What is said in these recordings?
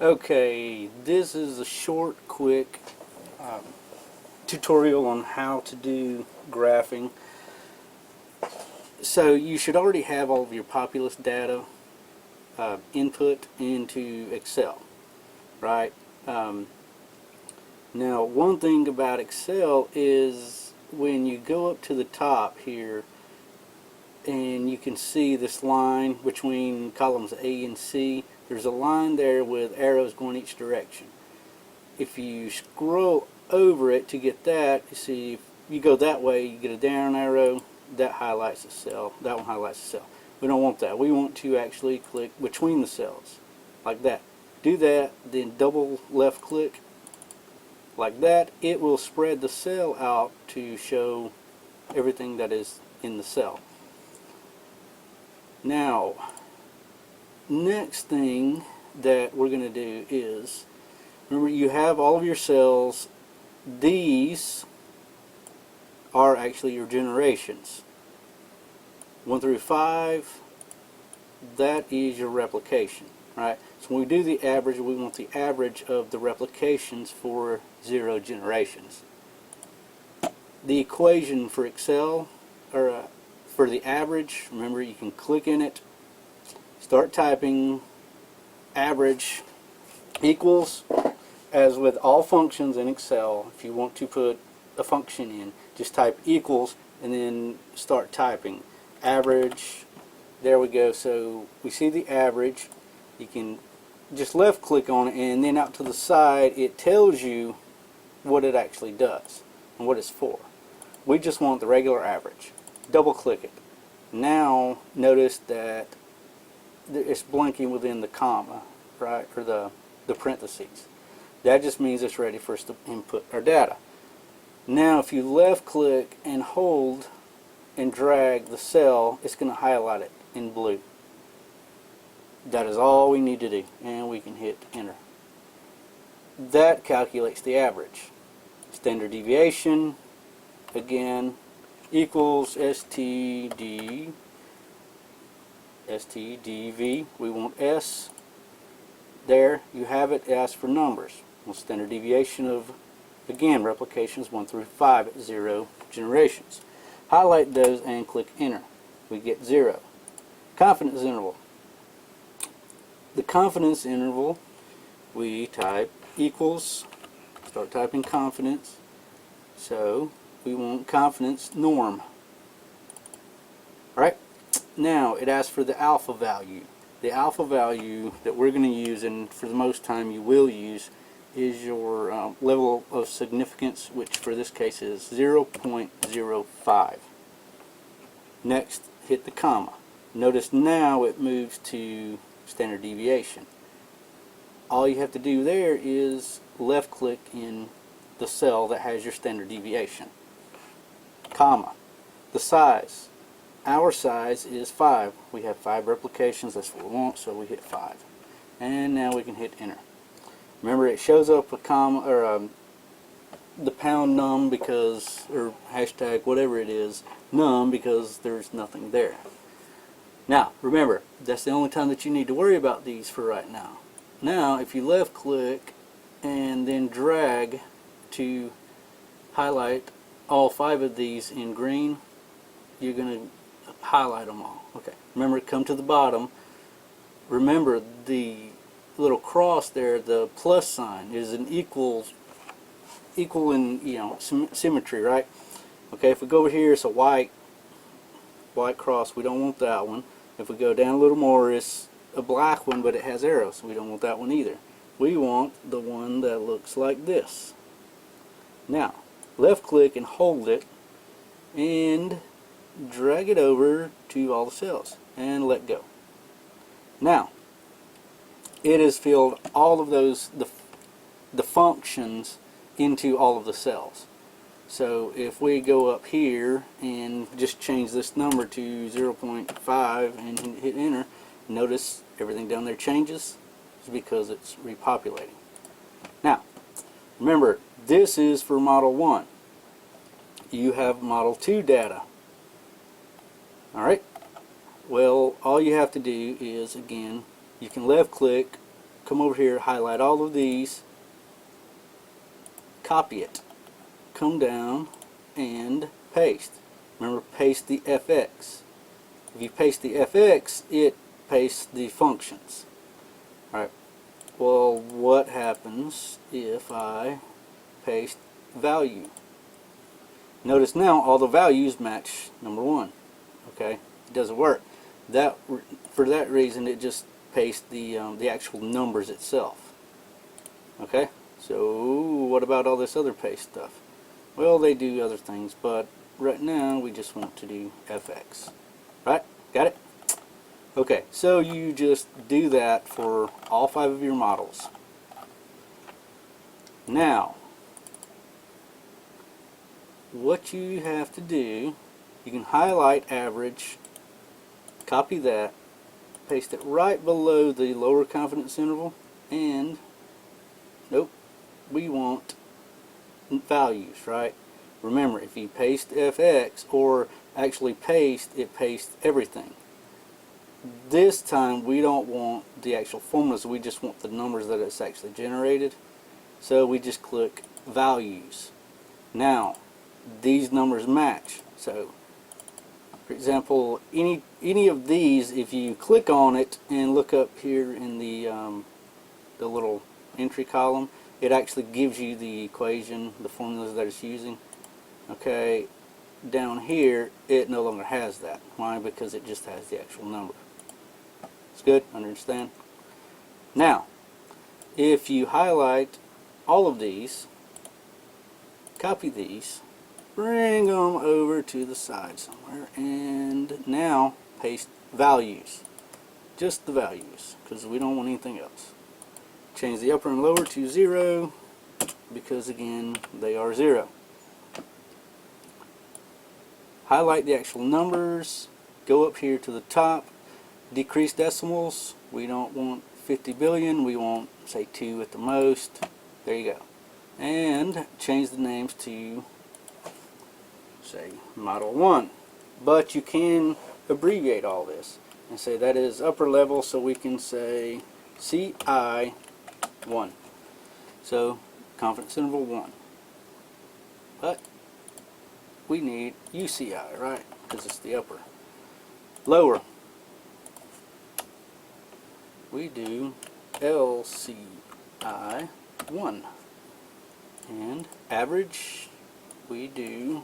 Okay, this is a short, quick tutorial on how to do graphing. So you should already have all of your populous data input into Excel, right? Now, one thing about Excel is when you go up to the top here, and you can see this line between columns A and C. There's a line there with arrows going each direction. If you scroll over it to get that, you see if you go that way, you get a down arrow, that highlights the cell, that one highlights the cell. We don't want that. We want to actually click between the cells, like that. Do that, then double left click, like that. It will spread the cell out to show everything that is in the cell. Now, next thing that we're going to do is, remember you have all of your cells. These are actually your generations. 1 through 5, that is your replication, right? So when we do the average, we want the average of the replications for 0 generations. The equation for Excel, or for the average, remember you can click in it, start typing, average equals, as with all functions in Excel, if you want to put a function in, just type equals and then start typing. Average, there we go. So we see the average. You can just left click on it, and then out to the side it tells you what it actually does and what it's for. We just want the regular average. Double click it. Now notice that it's blinking within the comma, right, or the parentheses. That just means it's ready for us to input our data. Now if you left click and hold and drag the cell, it's going to highlight it in blue. That is all we need to do, and we can hit enter. That calculates the average. Standard deviation, again, equals STDV. We want S. There you have it. As for numbers, well, standard deviation of, again, replications 1 through 5 at 0 generations. Highlight those and click enter. We get 0. Confidence interval. The confidence interval, we type equals, start typing confidence. So we want confidence norm. Alright, now it asks for the alpha value. The alpha value that we're going to use, and for the most time you will use, is your level of significance, which for this case is 0.05. Next, hit the comma. Notice now it moves to standard deviation. All you have to do there is left click in the cell that has your standard deviation. Comma. The size. Our size is 5. We have 5 replications. That's what we want, so we hit 5. And now we can hit enter. Remember, it shows up a comma, or the pound num because, or hashtag whatever it is, num, because there's nothing there. Now, remember, that's the only time that you need to worry about these for right now. Now, if you left click and then drag to highlight all 5 of these in green, you're going to highlight them all. Okay. Remember, come to the bottom. Remember, the little cross there, the plus sign, is an equal in symmetry, right? Okay. If we go over here, it's a white cross. We don't want that one. If we go down a little more, it's a black one, but it has arrows. We don't want that one either. We want the one that looks like this. Now, left click and hold it and drag it over to all the cells and let go. Now, it has filled all of those, the functions into all of the cells. So if we go up here and just change this number to 0.5 and hit enter, notice everything down there changes. It's because it's repopulating. Now, remember, this is for Model 1. You have Model 2 data. Alright? Well, all you have to do is, again, you can left click, come over here, highlight all of these, copy it, come down and paste. Remember, paste the FX. If you paste the FX, it pastes the functions. Alright, well, what happens if I paste value? Notice now all the values match number 1. Okay, it doesn't work. For that reason, it just pastes the actual numbers itself. Okay, so what about all this other paste stuff? Well, they do other things, but right now we just want to do FX. Right? Got it? Okay, so you just do that for all 5 of your models. Now, what you have to do, you can highlight average, copy that, paste it right below the lower confidence interval, and nope, we want values, right? Remember, if you paste FX or actually paste, it pastes everything. This time we don't want the actual formulas, we just want the numbers that it's actually generated. So we just click values. Now these numbers match. So for example, any of these, if you click on it and look up here in the little entry column, it actually gives you the equation, the formulas that it's using. Okay, down here it no longer has that. Why? Because it just has the actual number. It's good, understand? Now, if you highlight all of these, copy these, bring them over to the side somewhere, and now paste values. Just the values, because we don't want anything else. Change the upper and lower to 0, because again, they are 0. Highlight the actual numbers, go up here to the top, decrease decimals. We don't want 50 billion, we want, say, 2 at the most. There you go. And change the names to, say, Model 1. But you can abbreviate all this and say that is upper level, so we can say CI 1. So, confidence interval 1. But we need UCI, right? Because it's the upper. Lower, we do LCI 1. And average, we do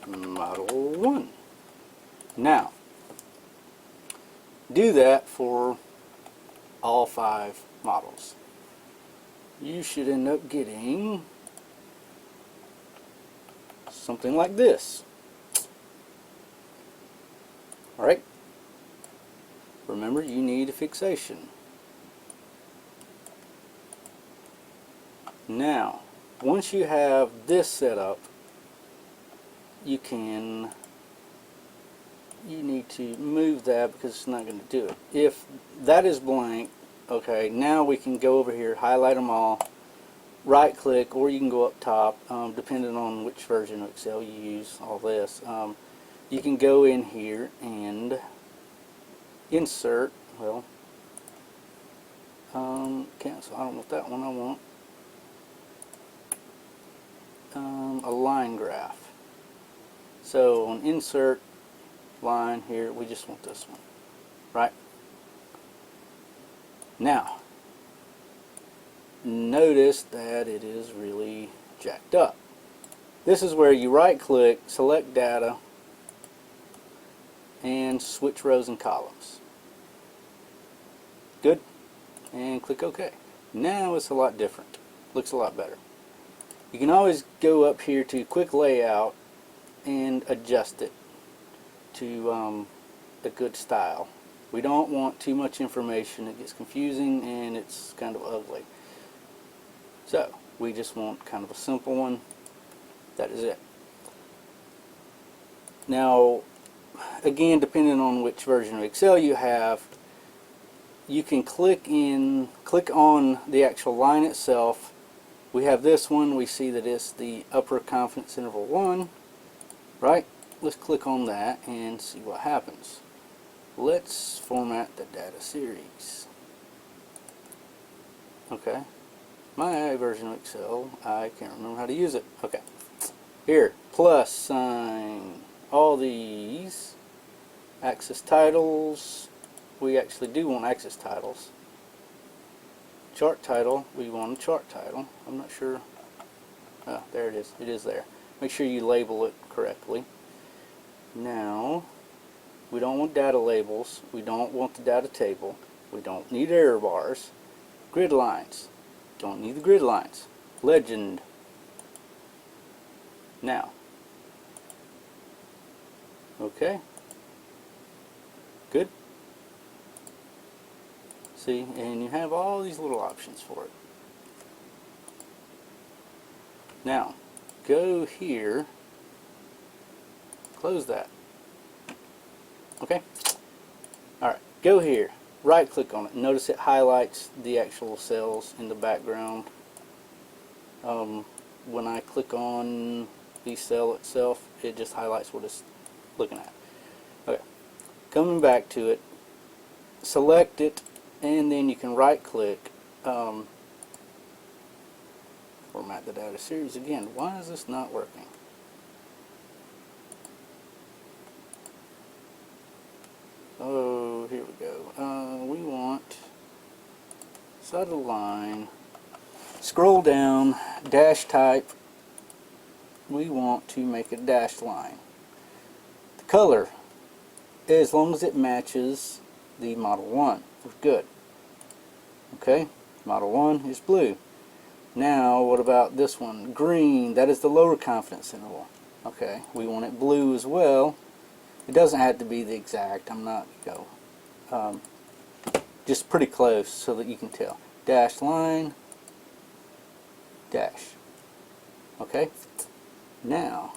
Model 1. Now, do that for all 5 models. You should end up getting something like this. Alright? Remember, you need a fixation. Now, once you have this set up, you need to move that because it's not going to do it. If that is blank, okay, now we can go over here, highlight them all, right click, or you can go up top, depending on which version of Excel you use, all this. You can go in here and insert, well, cancel, I don't want that one, I want a line graph. So on insert line here, we just want this one, right? Now, notice that it is really jacked up. This is where you right click, select data, and switch rows and columns. Good? And click OK. Now it's a lot different. Looks a lot better. You can always go up here to quick layout and adjust it to a good style. We don't want too much information. It gets confusing and it's kind of ugly. So we just want kind of a simple one. That is it. Now, again, depending on which version of Excel you have, you can click on the actual line itself. We have this one, we see that it's the upper confidence interval 1, right? Let's click on that and see what happens. Let's format the data series. Okay. My version of Excel, I can't remember how to use it. Okay. Here, plus sign. All these axis titles. We actually do want axis titles. Chart title, we want a chart title. I'm not sure. Oh, there it is. It is there. Make sure you label it correctly. Now, we don't want data labels. We don't want the data table. We don't need error bars. Grid lines. Don't need the grid lines. Legend. Now. Okay. Good. See, and you have all these little options for it. Now, go here. Close that. Okay? Alright, go here. Right click on it. Notice it highlights the actual cells in the background. When I click on the cell itself, it just highlights what it's looking at. Okay. Coming back to it, select it, and then you can right click, format the data series again. Why is this not working? Oh, here we go. We want side of the line, scroll down, dash type. We want to make a dashed line. The color, as long as it matches the Model 1, we're good. Okay, Model 1 is blue. Now, what about this one? Green, that is the lower confidence interval. Okay, we want it blue as well. It doesn't have to be the exact, I'm not, just pretty close so that you can tell. Dashed line, dash. Okay, now,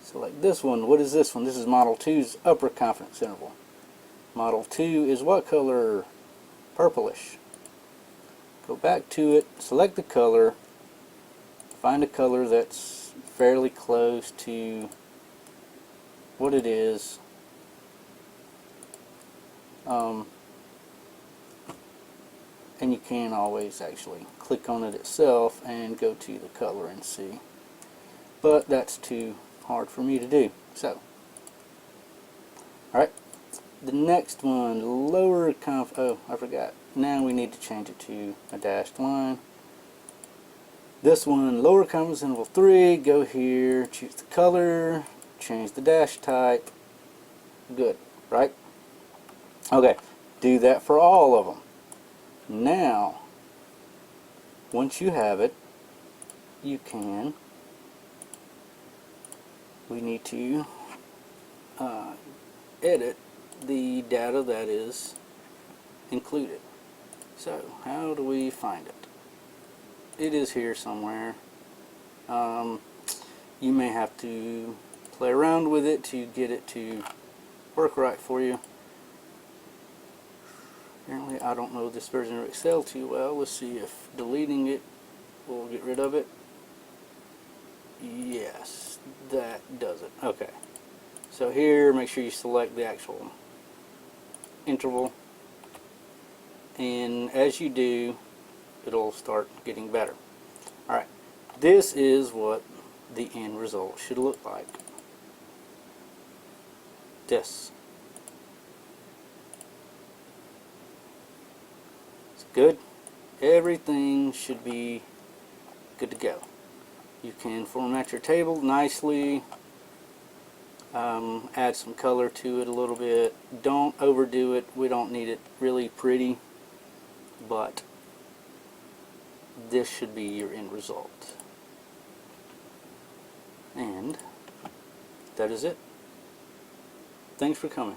select this one. What is this one? This is Model 2's upper confidence interval. Model 2 is what color? Purplish. Go back to it, select the color, find a color that's fairly close to what it is. And you can always actually click on it itself and go to the color and see. But that's too hard for me to do. So, alright. The next one, lower oh, I forgot. Now we need to change it to a dashed line. This one, lower confidence interval 3, go here, choose the color, change the dash type. Good, right? Okay, do that for all of them. Now, once you have it, you can, we need to edit the data that is included. So, how do we find it? It is here somewhere. You may have to play around with it to get it to work right for you. Apparently I don't know this version of Excel too well. Let's see if deleting it will get rid of it. Yes, that does it. Okay. So here, make sure you select the actual interval. And as you do, it'll start getting better. Alright, this is what the end result should look like. This. It's good. Everything should be good to go. You can format your table nicely. Add some color to it a little bit. Don't overdo it. We don't need it really pretty. But this should be your end result. And that is it. Thanks for coming.